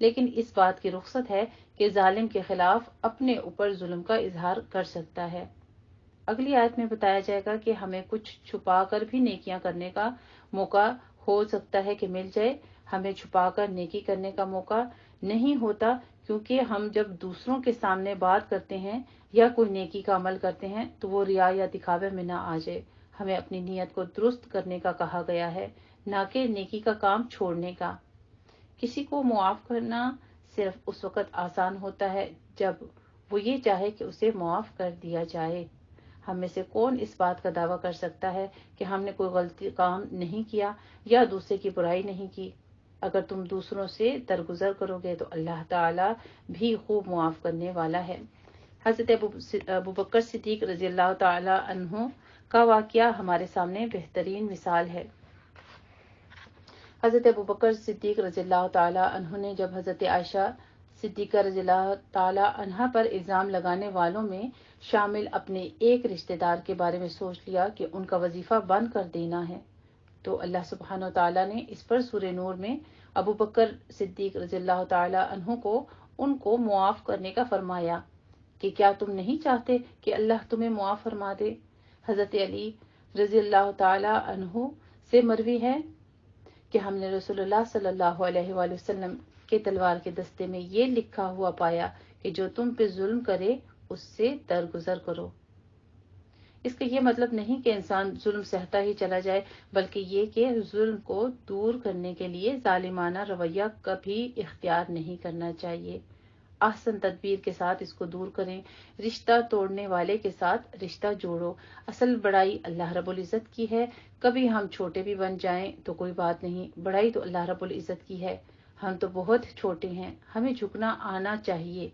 لیکن اس بات کی رخصت ہے کہ ظالم کے خلاف اپنے اوپر ظلم کا اظہار کر سکتا ہے۔ اگلی آیت میں بتایا جائے گا کہ ہمیں کچھ چھپا کر بھی نیکیاں کرنے کا موقع ہو سکتا ہے کہ مل جائے، ہمیں چھپا کر نیکی کرنے کا موقع نہیں ہوتا، کیونکہ ہم جب دوسروں کے سامنے بات کرتے ہیں یا کوئی نیکی کا عمل کرتے ہیں تو وہ ریا یا دکھاوے میں نہ آ جائے۔ ہمیں اپنی نیت کو درست کرنے کا کہا گیا ہے، نہ کہ نیکی کا کام چھوڑنے کا۔ کسی کو معاف کرنا صرف اس وقت آسان ہوتا ہے جب وہ یہ چاہے کہ اسے معاف کر دیا جائے۔ ہم میں سے کون اس بات کا دعویٰ کر سکتا ہے کہ ہم نے کوئی غلطی کام نہیں کیا یا دوسرے کی برائی نہیں کی؟ اگر تم دوسروں سے درگزر کرو گے تو اللہ تعالی بھی خوب معاف کرنے والا ہے۔ حضرت ابوبکر صدیق رضی اللہ تعالی عنہ کا واقعہ ہمارے سامنے بہترین مثال ہے۔ حضرت ابوبکر صدیق رضی اللہ تعالی عنہ نے جب حضرت عائشہ صدیقہ رضی اللہ تعالی عنہا پر الزام لگانے والوں میں شامل اپنے ایک رشتہ دار کے بارے میں سوچ لیا کہ ان کا وظیفہ بند کر دینا ہے، تو اللہ سبحانہ و تعالیٰ نے اس پر سورہ نور میں ابوبکر صدیق رضی اللہ تعالی عنہ کو ان کو معاف کرنے کا فرمایا کہ کیا تم نہیں چاہتے کہ اللہ تمہیں معاف فرما دے؟ حضرت علی رضی اللہ تعالی عنہ سے مروی ہے کہ ہم نے رسول اللہ صلی اللہ علیہ وآلہ وسلم کے تلوار کے دستے میں یہ لکھا ہوا پایا کہ جو تم پہ ظلم کرے اس سے درگزر کرو۔ اس کا یہ مطلب نہیں کہ انسان ظلم سہتا ہی چلا جائے، بلکہ یہ کہ ظلم کو دور کرنے کے لیے ظالمانہ رویہ کبھی اختیار نہیں کرنا چاہیے۔ احسن تدبیر کے ساتھ اس کو دور کریں۔ رشتہ توڑنے والے کے ساتھ رشتہ جوڑو۔ اصل بڑائی اللہ رب العزت کی ہے۔ کبھی ہم چھوٹے بھی بن جائیں تو کوئی بات نہیں، بڑائی تو اللہ رب العزت کی ہے۔ ہم تو بہت چھوٹے ہیں، ہمیں جھکنا آنا چاہیے۔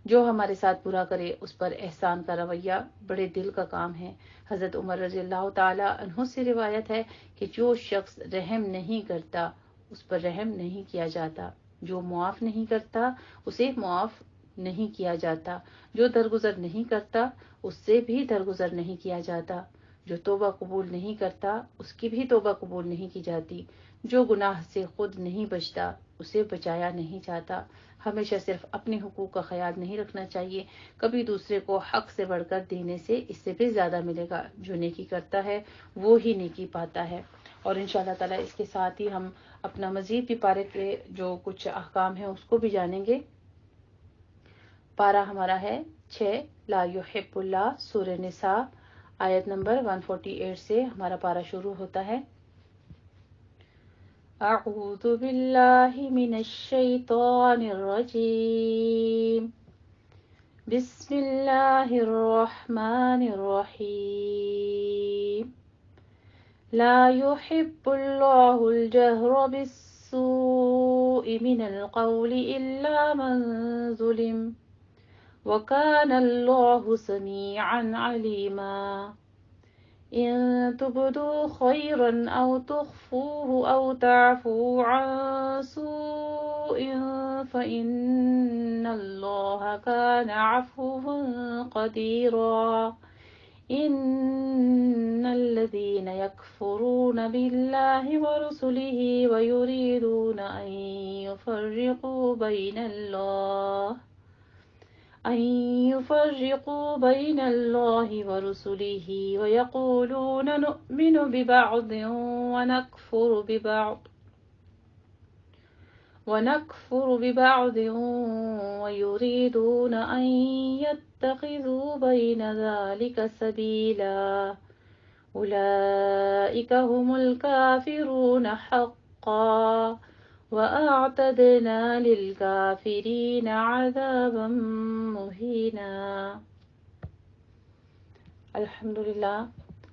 جو ہمارے ساتھ برا کرے اس پر احسان کا رویہ بڑے دل کا کام ہے۔ حضرت عمر رضی اللہ تعالی عنہ سے روایت ہے کہ جو شخص رحم نہیں کرتا اس پر رحم نہیں کیا جاتا، جو معاف نہیں کرتا اسے معاف نہیں کیا جاتا، جو درگزر نہیں کرتا اس سے بھی درگزر نہیں کیا جاتا، جو توبہ قبول نہیں کرتا اس کی بھی توبہ قبول نہیں کی جاتی، جو گناہ سے خود نہیں بچتا اسے بچایا نہیں جاتا۔ ہمیشہ صرف اپنے حقوق کا خیال نہیں رکھنا چاہیے، کبھی دوسرے کو حق سے بڑھ کر دینے سے اس سے بھی زیادہ ملے گا۔ جو نیکی کرتا ہے وہ ہی نیکی پاتا ہے۔ اور انشاءاللہ تعالیٰ اس کے ساتھ ہی ہم اپنا مزید بھی پارے کے جو کچھ احکام ہیں اس کو بھی جانیں گے۔ پارہ ہمارا ہے 6 لا یحب اللہ، سورہ نساء آیت نمبر 148 سے ہمارا پارہ شروع ہوتا ہے۔ اعوذ باللہ من الشیطان الرجیم، بسم اللہ الرحمن الرحیم، لا يحب اللہ الجہر بالسوء من القول الا من ظلم وكان اللہ سمیعا علیما، إن تبدوا خيرا أو تخفوه أو تعفوا عن سوء فإن الله كان عفوا قديرا، إن الذين يكفرون بالله ورسله ويريدون أن يفرقوا بين الله ورسله ويقولون نؤمن ببعض ونكفر ببعض ويريدون أن يتخذوا بين ذلك سبيلا، أولئك هم الكافرون حقا، وَأَعْتَدْنَا لِلْكَافِرِينَ عَذَابًا مُهِينًا۔ الحمدللہ،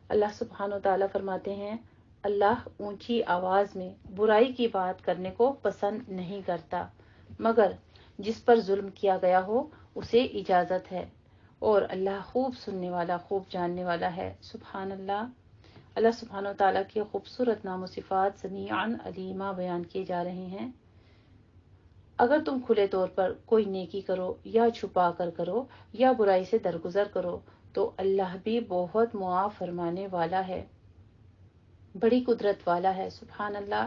اللہ سبحانہ و تعالیٰ فرماتے ہیں اللہ اونچی آواز میں برائی کی بات کرنے کو پسند نہیں کرتا، مگر جس پر ظلم کیا گیا ہو اسے اجازت ہے، اور اللہ خوب سننے والا خوب جاننے والا ہے۔ سبحان اللہ۔ اللہ سبحانہ و تعالیٰ کے خوبصورت نام و صفات سمیعاً علیمہ بیان کیے جا رہے ہیں۔ اگر تم کھلے طور پر کوئی نیکی کرو یا چھپا کر کرو یا برائی سے درگزر کرو تو اللہ بھی بہت معاف فرمانے والا ہے، بڑی قدرت والا ہے۔ سبحان اللہ۔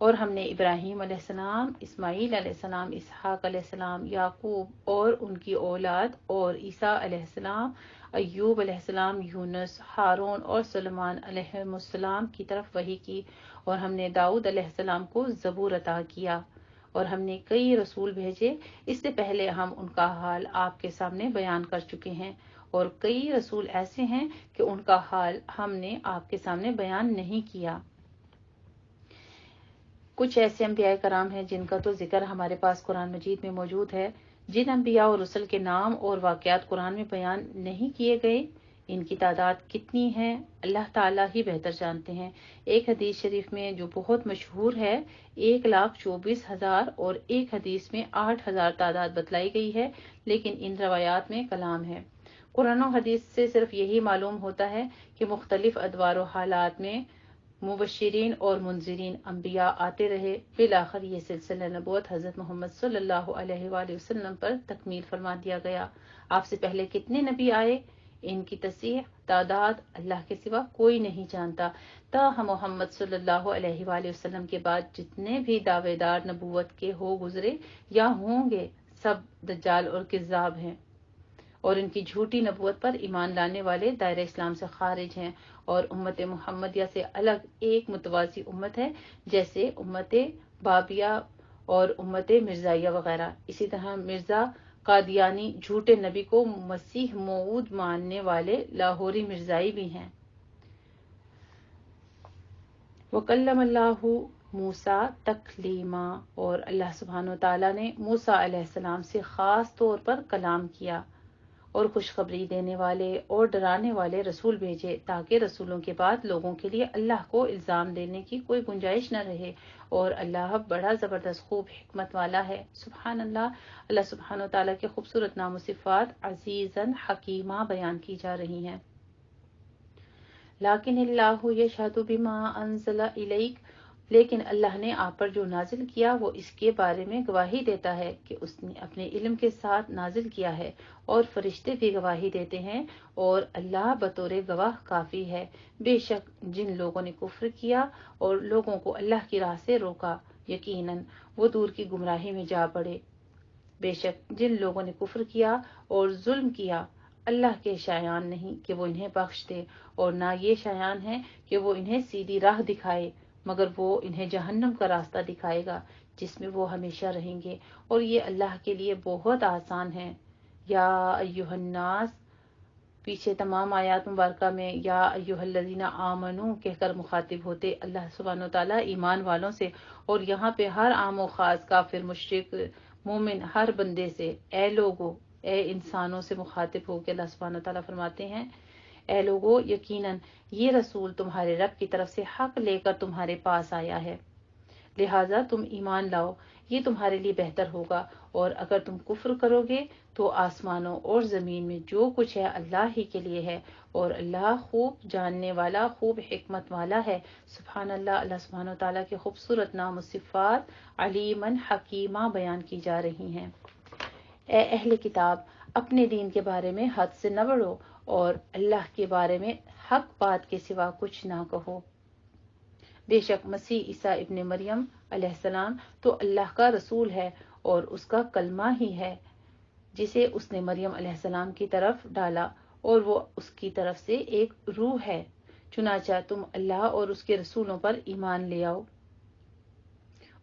اور ہم نے ابراہیم علیہ السلام، اسماعیل علیہ السلام، اسحاق علیہ السلام، یعقوب اور ان کی اولاد، اور عیسیٰ علیہ السلام، ایوب علیہ السلام، یونس، ہارون اور سلیمان علیہ السلام کی طرف وحی کی، اور ہم نے داؤد علیہ السلام کو زبور عطا کیا، اور ہم نے کئی رسول بھیجے، اس سے پہلے ہم ان کا حال آپ کے سامنے بیان کر چکے ہیں، اور کئی رسول ایسے ہیں کہ ان کا حال ہم نے آپ کے سامنے بیان نہیں کیا۔ کچھ ایسے انبیاء کرام ہیں جن کا تو ذکر ہمارے پاس قرآن مجید میں موجود ہے، جن انبیاء اور رسل کے نام اور واقعات قرآن میں بیان نہیں کیے گئے۔ ان کی تعداد کتنی ہے اللہ تعالیٰ ہی بہتر جانتے ہیں۔ ایک حدیث شریف میں جو بہت مشہور ہے، 1,24,000 اور ایک حدیث میں 8,000 تعداد بتلائی گئی ہے، لیکن ان روایات میں کلام ہے۔ قرآن و حدیث سے صرف یہی معلوم ہوتا ہے کہ مختلف ادوار و حالات میں مبشرین اور منذرین انبیاء آتے رہے، بالآخر یہ سلسلہ نبوت حضرت محمد صلی اللہ علیہ وآلہ وسلم پر تکمیل فرما دیا گیا۔ آپ سے پہلے کتنے نبی آئے، ان کی تصحیح تعداد اللہ کے سوا کوئی نہیں جانتا۔ تاہم محمد صلی اللہ علیہ وآلہ وسلم کے بعد جتنے بھی دعوے دار نبوت کے ہو گزرے یا ہوں گے، سب دجال اور کذاب ہیں، اور ان کی جھوٹی نبوت پر ایمان لانے والے دائرہ اسلام سے خارج ہیں، اور امت محمدیہ سے الگ ایک متوازی امت ہے، جیسے امت بابیہ اور امت مرزائیہ وغیرہ۔ اسی طرح مرزا قادیانی جھوٹے نبی کو مسیح موعود ماننے والے لاہوری مرزائی بھی ہیں۔ وَكَلَّمَ اللَّهُ مُوسَىٰ تَكْلِیمًا، اور اللہ سبحانہ وتعالیٰ نے موسیٰ علیہ السلام سے خاص طور پر کلام کیا، اور خوشخبری دینے والے اور ڈرانے والے رسول بھیجے، تاکہ رسولوں کے بعد لوگوں کے لیے اللہ کو الزام دینے کی کوئی گنجائش نہ رہے، اور اللہ بڑا زبردست خوب حکمت والا ہے۔ سبحان اللہ۔ اللہ سبحانہ وتعالیٰ کے خوبصورت نام و صفات عزیزاً حکیمہ بیان کی جا رہی ہیں۔ لیکن اللہ یشہد بما انزل الیک، لیکن اللہ نے آپ پر جو نازل کیا وہ اس کے بارے میں گواہی دیتا ہے کہ اس نے اپنے علم کے ساتھ نازل کیا ہے، اور فرشتے بھی گواہی دیتے ہیں، اور اللہ بطور گواہ کافی ہے۔ بے شک جن لوگوں نے کفر کیا اور لوگوں کو اللہ کی راہ سے روکا، یقیناً وہ دور کی گمراہی میں جا پڑے۔ بے شک جن لوگوں نے کفر کیا اور ظلم کیا، اللہ کے شایان نہیں کہ وہ انہیں بخش دے، اور نہ یہ شایان ہے کہ وہ انہیں سیدھی راہ دکھائے، مگر وہ انہیں جہنم کا راستہ دکھائے گا جس میں وہ ہمیشہ رہیں گے، اور یہ اللہ کے لیے بہت آسان ہے۔ یا ایھا الناس، پیچھے تمام آیات مبارکہ میں یا ایھا الذین آمنو کہہ کر مخاطب ہوتے اللہ سبحانہ وتعالیٰ ایمان والوں سے، اور یہاں پہ ہر عام و خاص، کافر، مشرک، مومن، ہر بندے سے، اے لوگو، اے انسانوں سے مخاطب ہو کے اللہ سبحانہ وتعالیٰ فرماتے ہیں، اے لوگو، یقیناً یہ رسول تمہارے رب کی طرف سے حق لے کر تمہارے پاس آیا ہے، لہٰذا تم ایمان لاؤ، یہ تمہارے لیے بہتر ہوگا، اور اگر تم کفر کرو گے تو آسمانوں اور زمین میں جو کچھ ہے اللہ ہی کے لیے ہے، اور اللہ خوب جاننے والا، خوب حکمت والا ہے۔ سبحان اللہ۔ اللہ سبحانہ وتعالیٰ کے خوبصورت نام و صفات علیماً حکیمہ بیان کی جا رہی ہیں۔ اے اہل کتاب، اپنے دین کے بارے میں حد سے نہ بڑھو، اور اللہ کے بارے میں حق بات کے سوا کچھ نہ کہو۔ بے شک مسیح عیسیٰ ابن مریم علیہ السلام تو اللہ کا رسول ہے، اور اس کا کلمہ ہی ہے جسے اس نے مریم علیہ السلام کی طرف ڈالا، اور وہ اس کی طرف سے ایک روح ہے۔ چنانچہ تم اللہ اور اس کے رسولوں پر ایمان لے آؤ،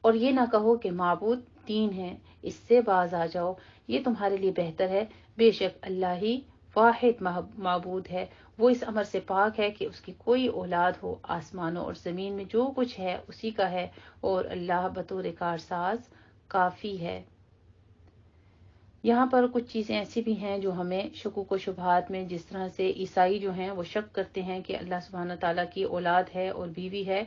اور یہ نہ کہو کہ معبود تین ہیں، اس سے باز آ جاؤ، یہ تمہارے لیے بہتر ہے۔ بے شک اللہ ہی واحد معبود ہے، وہ اس امر سے پاک ہے کہ اس کی کوئی اولاد ہو، آسمانوں اور زمین میں جو کچھ ہے اسی کا ہے، اور اللہ بطور کارساز کافی ہے۔ یہاں پر کچھ چیزیں ایسی بھی ہیں جو ہمیں شکوک و شبہات میں، جس طرح سے عیسائی جو ہیں وہ شک کرتے ہیں کہ اللہ سبحانہ تعالیٰ کی اولاد ہے اور بیوی ہے۔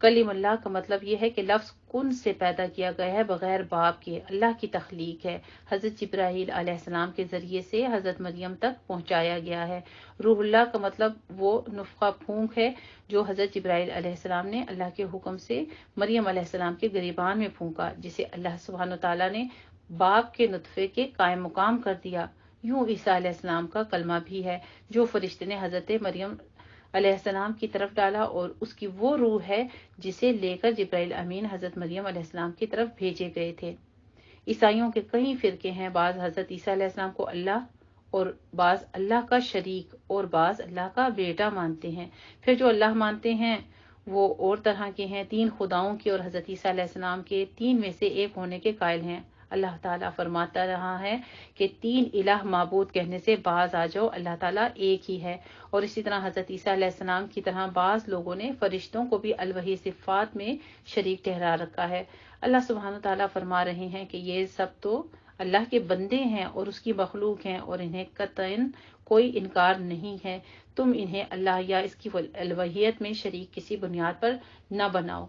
کلیم اللہ کا مطلب یہ ہے کہ لفظ کن سے پیدا کیا گیا ہے، بغیر باپ کے، اللہ کی تخلیق ہے، حضرت جبرائیل علیہ السلام کے ذریعے سے حضرت مریم تک پہنچایا گیا ہے۔ روح اللہ کا مطلب وہ نفخہ پھونک ہے جو حضرت جبرائیل علیہ السلام نے اللہ کے حکم سے مریم علیہ السلام کے گریبان میں پھونکا، جسے اللہ سبحانہ تعالیٰ نے باپ کے نطفے کے قائم مقام کر دیا۔ یوں عیسیٰ علیہ السلام کا کلمہ بھی ہے جو فرشتے نے حضرت مریم علیہ السلام کی طرف ڈالا اور اس کی وہ روح ہے جسے لے کر جبرائیل امین حضرت مریم علیہ السلام کی طرف بھیجے گئے تھے۔ عیسائیوں کے کئی فرقے ہیں، بعض حضرت عیسیٰ علیہ السلام کو اللہ اور بعض اللہ کا شریک اور بعض اللہ کا بیٹا مانتے ہیں۔ پھر جو اللہ مانتے ہیں وہ اور طرح کے ہیں، 3 خداؤں کے اور حضرت عیسیٰ علیہ السلام کے 3 میں سے ایک ہونے کے قائل ہیں۔ اللہ تعالیٰ فرماتا رہا ہے کہ 3 الہ معبود کہنے سے باز آ جاؤ، اللہ تعالیٰ ایک ہی ہے۔ اور اسی طرح حضرت عیسیٰ علیہ السلام کی طرح بعض لوگوں نے فرشتوں کو بھی الوہی صفات میں شریک ٹھہرا رکھا ہے۔ اللہ سبحانہ تعالیٰ فرما رہے ہیں کہ یہ سب تو اللہ کے بندے ہیں اور اس کی مخلوق ہیں اور انہیں قطعاً کوئی انکار نہیں ہے، تم انہیں اللہ یا اس کی الوہیت میں شریک کسی بنیاد پر نہ بناؤ۔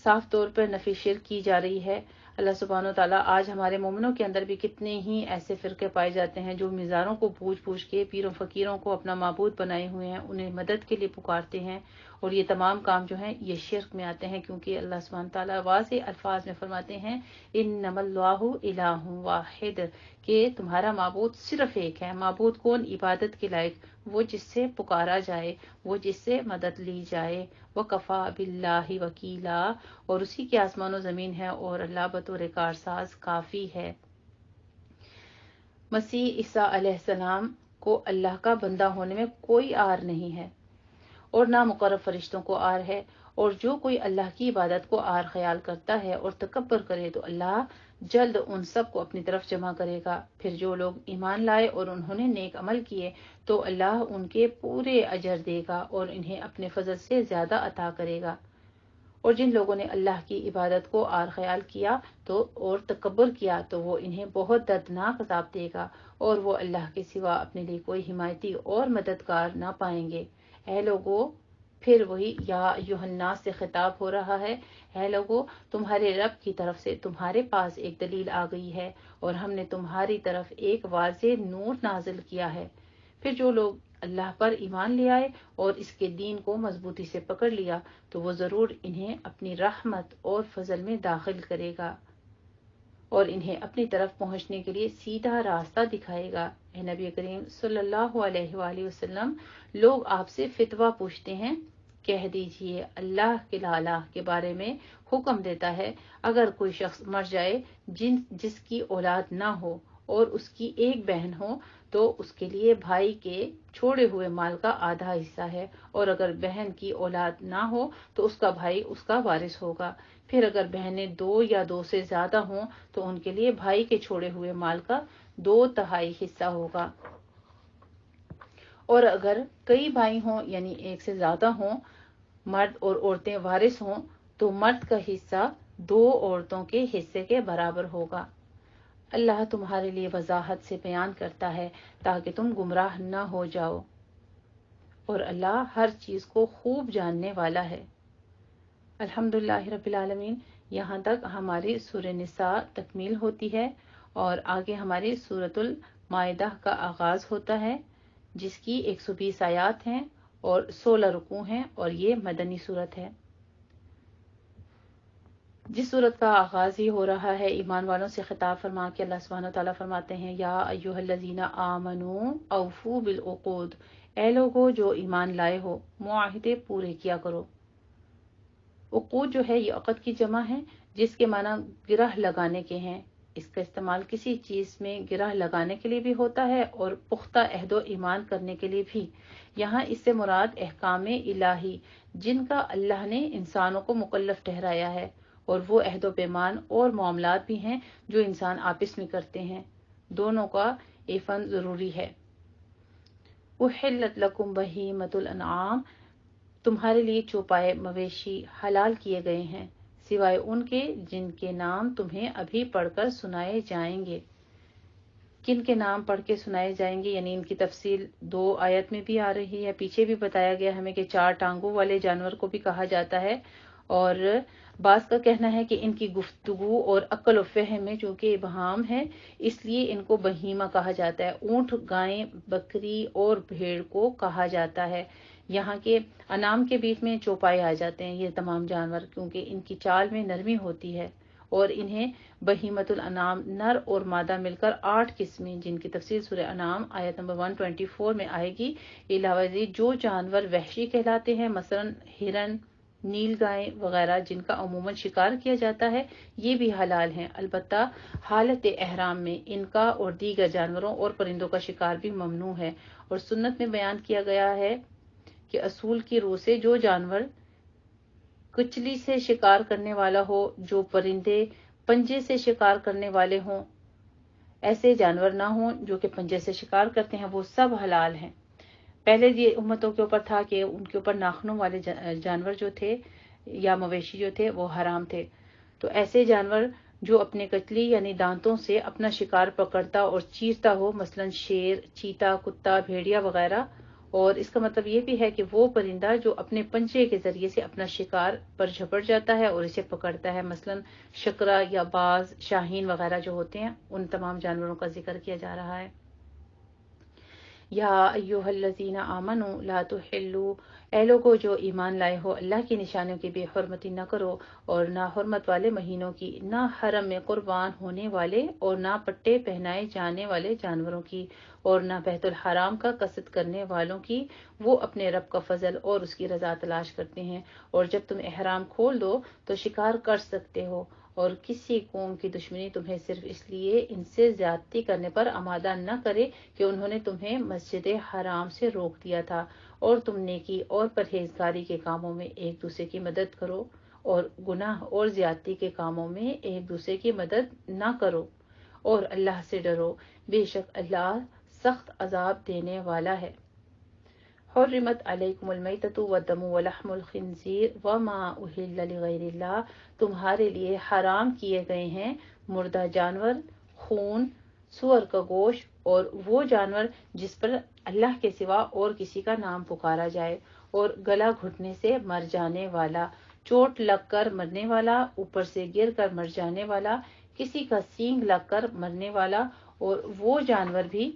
صاف طور پر نفی شرک کی جا رہی ہے۔ اللہ سبحانہ و تعالیٰ آج ہمارے مومنوں کے اندر بھی کتنے ہی ایسے فرقے پائے جاتے ہیں جو مزاروں کو پوچھ پوچھ کے پیروں فقیروں کو اپنا معبود بنائے ہوئے ہیں، انہیں مدد کے لیے پکارتے ہیں، اور یہ تمام کام جو ہیں یہ شرک میں آتے ہیں، کیونکہ اللہ سبحانہ و تعالیٰ واضح الفاظ میں فرماتے ہیں انما اللہ الہ واحد، کہ تمہارا معبود صرف ایک ہے۔ معبود کون؟ عبادت کے لائق وہ جس سے پکارا جائے، وہ جس سے مدد لی جائے۔ وَكَفَى بِاللَّهِ وَكِيلًا، اور اسی کے آسمان و زمین ہے اور اللہ بطور کارساز کافی ہے۔ مسیح عیسیٰ علیہ السلام کو اللہ کا بندہ ہونے میں کوئی آر نہیں ہے اور نہ مقرب فرشتوں کو آر ہے، اور جو کوئی اللہ کی عبادت کو آر خیال کرتا ہے اور تکبر کرے تو اللہ جلد ان سب کو اپنی طرف جمع کرے گا۔ پھر جو لوگ ایمان لائے اور انہوں نے نیک عمل کیے تو اللہ ان کے پورے اجر دے گا اور انہیں اپنے فضل سے زیادہ عطا کرے گا، اور جن لوگوں نے اللہ کی عبادت کو آر خیال کیا تو اور تکبر کیا تو وہ انہیں بہت دردناک عذاب دے گا، اور وہ اللہ کے سوا اپنے لیے کوئی حمایتی اور مددگار نہ پائیں گے۔ اے لوگو، پھر وہی یا ایھا الناس سے خطاب ہو رہا ہے، اے لوگو تمہارے رب کی طرف سے تمہارے پاس ایک دلیل آ گئی ہے اور ہم نے تمہاری طرف ایک واضح نور نازل کیا ہے۔ پھر جو لوگ اللہ پر ایمان لے آئے اور اس کے دین کو مضبوطی سے پکڑ لیا تو وہ ضرور انہیں اپنی رحمت اور فضل میں داخل کرے گا اور انہیں اپنی طرف پہنچنے کے لیے سیدھا راستہ دکھائے گا۔ اے نبی کریم صلی اللہ علیہ وآلہ وسلم، لوگ آپ سے فتویٰ پوچھتے ہیں، کہہ دیجئے اللہ کے لالا کے بارے میں حکم دیتا ہے، اگر کوئی شخص مر جائے جس کی اولاد نہ ہو اور اس کی ایک بہن ہو تو اس کے لیے بھائی کے چھوڑے ہوئے مال کا آدھا حصہ ہے، اور اگر بہن کی اولاد نہ ہو تو اس کا بھائی اس کا وارث ہوگا۔ پھر اگر بہنیں 2 یا 2 سے زیادہ ہوں تو ان کے لیے بھائی کے چھوڑے ہوئے مال کا 2/3 حصہ ہوگا، اور اگر کئی بھائی ہوں یعنی 1 سے زیادہ ہوں، مرد اور عورتیں وارث ہوں تو مرد کا حصہ 2 عورتوں کے حصے کے برابر ہوگا۔ اللہ تمہارے لیے وضاحت سے بیان کرتا ہے تاکہ تم گمراہ نہ ہو جاؤ، اور اللہ ہر چیز کو خوب جاننے والا ہے۔ الحمدللہ رب العالمین۔ یہاں تک ہماری سورہ نساء تکمیل ہوتی ہے اور آگے ہماری سورۃ المائدہ کا آغاز ہوتا ہے، جس کی 120 آیات ہیں اور 16 رکوع ہیں، اور یہ مدنی سورت ہے۔ جس سورت کا آغاز ہی ہو رہا ہے ایمان والوں سے خطاب فرما کے اللہ سبحانہ وتعالیٰ فرماتے ہیں، یا ایھا الذین آمنوا اوفوا بالعقود، اے لوگو جو ایمان لائے ہو معاہدے پورے کیا کرو۔ عقود جو ہے یہ عقد کی جمع ہے، جس کے معنی گرہ لگانے کے ہیں۔ اس کا استعمال کسی چیز میں گرہ لگانے کے لیے بھی ہوتا ہے اور پختہ عہد و ایمان کرنے کے لیے بھی۔ یہاں اس سے مراد احکام الہی جن کا اللہ نے انسانوں کو مکلف ٹھہرایا ہے، اور وہ عہد و پیمان اور معاملات بھی ہیں جو انسان آپس میں کرتے ہیں، دونوں کا ایفن ضروری ہے۔ احلت لکم بہیمۃ الانعام، تمہارے لیے چوپائے مویشی حلال کیے گئے ہیں، سوائے ان کے جن کے نام تمہیں ابھی پڑھ کر سنائے جائیں گے۔ کن کے نام پڑھ کے سنائے جائیں گے یعنی ان کی تفصیل 2 آیت میں بھی آ رہی ہے، پیچھے بھی بتایا گیا ہمیں کہ 4 ٹانگوں والے جانور کو بھی کہا جاتا ہے، اور بعض کا کہنا ہے کہ ان کی گفتگو اور عقل و فہم میں چونکہ ابہام ہے اس لیے ان کو بہیمہ کہا جاتا ہے۔ اونٹ، گائیں، بکری اور بھیڑ کو کہا جاتا ہے۔ یہاں کے انعام کے بیچ میں چوپائے آ جاتے ہیں یہ تمام جانور، کیونکہ ان کی چال میں نرمی ہوتی ہے اور انہیں بہیمۃ الانعام نر اور مادہ مل کر 8 قسمیں، جن کی تفصیل سورہ انعام آیت نمبر 124 میں آئے گی۔ علاوہ ازیں جو جانور وحشی کہلاتے ہیں، مثلا ہرن، نیل گائیں وغیرہ، جن کا عموماً شکار کیا جاتا ہے، یہ بھی حلال ہیں، البتہ حالت احرام میں ان کا اور دیگر جانوروں اور پرندوں کا شکار بھی ممنوع ہے۔ اور سنت میں بیان کیا گیا ہے کہ اصول کی روح سے جو جانور کچلی سے شکار کرنے والا ہو، جو پرندے پنجے سے شکار کرنے والے ہوں، ایسے جانور نہ ہوں جو کہ پنجے سے شکار کرتے ہیں، وہ سب حلال ہیں۔ پہلے یہ امتوں کے اوپر تھا کہ ان کے اوپر ناخنوں والے جانور جو تھے یا مویشی جو تھے وہ حرام تھے، تو ایسے جانور جو اپنے کچلی یعنی دانتوں سے اپنا شکار پکڑتا اور چیرتا ہو، مثلا شیر، چیتا، کتا، بھیڑیا وغیرہ، اور اس کا مطلب یہ بھی ہے کہ وہ پرندہ جو اپنے پنجے کے ذریعے سے اپنا شکار پر جھپٹ جاتا ہے اور اسے پکڑتا ہے، مثلا شکرا یا باز، شاہین وغیرہ جو ہوتے ہیں، ان تمام جانوروں کا ذکر کیا جا رہا ہے۔ یا ایھا الذین آمنوا لا تحلوا، اے لوگو جو ایمان لائے ہو، اللہ کی نشانیوں کی بے حرمتی نہ کرو، اور نہ حرمت والے مہینوں کی، نہ حرم میں قربان ہونے والے اور نہ پٹے پہنائے جانے والے جانوروں کی، اور نہ بیت الحرام کا قصد کرنے والوں کی، وہ اپنے رب کا فضل اور اس کی رضا تلاش کرتے ہیں۔ اور جب تم احرام کھول دو تو شکار کر سکتے ہو، اور کسی قوم کی دشمنی تمہیں صرف اس لیے ان سے زیادتی کرنے پر آمادہ نہ کرے کہ انہوں نے تمہیں مسجد حرام سے روک دیا تھا، اور تم نیکی اور پرہیزگاری کے کاموں میں ایک دوسرے کی مدد کرو، اور گناہ اور زیادتی کے کاموں میں ایک دوسرے کی مدد نہ کرو، اور اللہ سے ڈرو، بے شک اللہ سخت عذاب دینے والا ہے۔ حرمت علیکم المیتۃ والدم ولحم الخنزیر وما اہل لغیر اللہ، تمہارے لیے حرام کیے گئے ہیں مردہ جانور، خون، سور کا گوشت، اور وہ جانور جس پر اللہ کے سوا اور کسی کا نام پکارا جائے، اور گلا گھٹنے سے مر جانے والا، چوٹ لگ کر مرنے والا، اوپر سے گر کر مر جانے والا، کسی کا سینگ لگ کر مرنے والا، اور وہ جانور بھی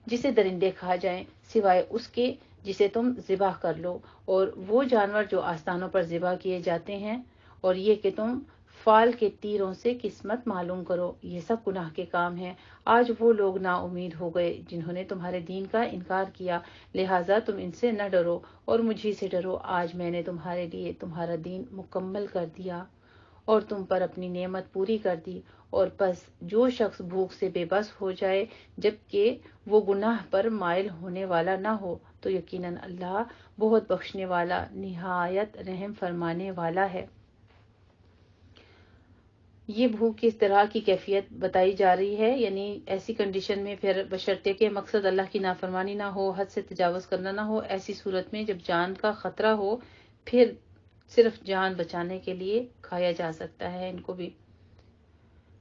جسے درندے کھا جائیں سوائے اس کے جسے تم ذبح کر لو، اور وہ جانور جو آستانوں پر ذبح کیے جاتے ہیں، اور یہ کہ تم فال کے تیروں سے قسمت معلوم کرو، یہ سب گناہ کے کام ہیں۔ آج وہ لوگ نا امید ہو گئے جنہوں نے تمہارے دین کا انکار کیا، لہٰذا تم ان سے نہ ڈرو اور مجھی سے ڈرو، آج میں نے تمہارے لیے تمہارا دین مکمل کر دیا اور تم پر اپنی نعمت پوری کر دی۔ اور پس جو شخص بھوک سے بے بس ہو جائے جبکہ وہ گناہ پر مائل ہونے والا نہ ہو، تو یقیناً اللہ بہت بخشنے والا، نہایت رحم فرمانے والا ہے۔ یہ بھوک کس طرح کی کیفیت بتائی جا رہی ہے، یعنی ایسی کنڈیشن میں پھر بشرطے کہ مقصد اللہ کی نافرمانی نہ ہو، حد سے تجاوز کرنا نہ ہو، ایسی صورت میں جب جان کا خطرہ ہو، پھر صرف جان بچانے کے لیے کھایا جا سکتا ہے ان کو بھی۔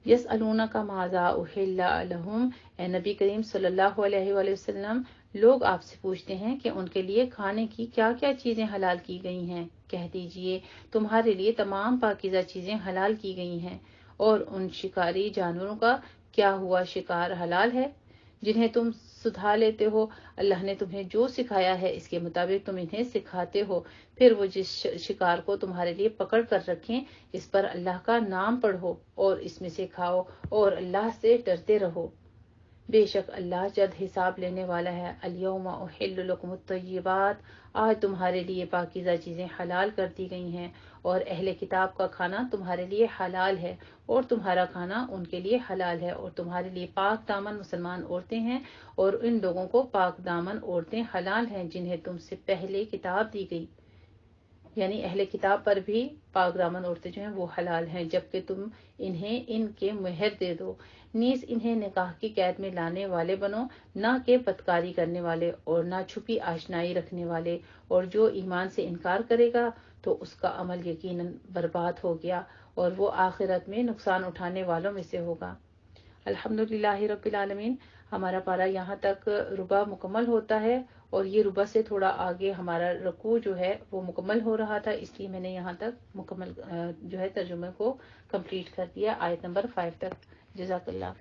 یسألونک ماذا احل لہم، اے نبی کریم صلی اللہ علیہ وآلہ وسلم، لوگ آپ سے پوچھتے ہیں کہ ان کے لیے کھانے کی کیا کیا چیزیں حلال کی گئی ہیں، کہہ دیجئے تمہارے لیے تمام پاکیزہ چیزیں حلال کی گئی ہیں، اور ان شکاری جانوروں کا کیا ہوا شکار حلال ہے جنہیں تم سدھا لیتے ہو، اللہ نے تمہیں جو سکھایا ہے اس کے مطابق تم انہیں سکھاتے ہو، پھر وہ جس شکار کو تمہارے لیے پکڑ کر رکھیں اس پر اللہ کا نام پڑھو اور اس میں سے کھاؤ اور اللہ سے ڈرتے رہو، بے شک اللہ جلد حساب لینے والا ہے۔ الیوم احل لکم الطیبات، آج تمہارے لیے پاکیزہ چیزیں حلال کر دی گئی ہیں، اور اہل کتاب کا کھانا تمہارے لیے حلال ہے اور تمہارا کھانا ان کے لیے حلال ہے، اور تمہارے لیے پاک دامن مسلمان عورتیں ہیں، اور ان لوگوں کو پاک دامن عورتیں حلال ہیں جنہیں تم سے پہلے کتاب دی گئی، یعنی اہل کتاب پر بھی پاک دامن عورتیں جو ہیں وہ حلال ہیں جبکہ تم انہیں ان کے مہر دے دو، نیز انہیں نکاح کی قید میں لانے والے بنو، نہ کہ بدکاری کرنے والے اور نہ چھپی آشنائی رکھنے والے، اور جو ایمان سے انکار کرے گا تو اس کا عمل یقیناً برباد ہو گیا اور وہ آخرت میں نقصان اٹھانے والوں میں سے ہوگا۔ الحمدللہ رب العالمین، ہمارا پارہ یہاں تک ربع مکمل ہوتا ہے، اور یہ ربع سے تھوڑا آگے ہمارا رکوع جو ہے وہ مکمل ہو رہا تھا، اس لیے میں نے یہاں تک مکمل جو ہے ترجمے کو کمپلیٹ کر دیا، آیت نمبر 5 تک۔ جزاک اللہ۔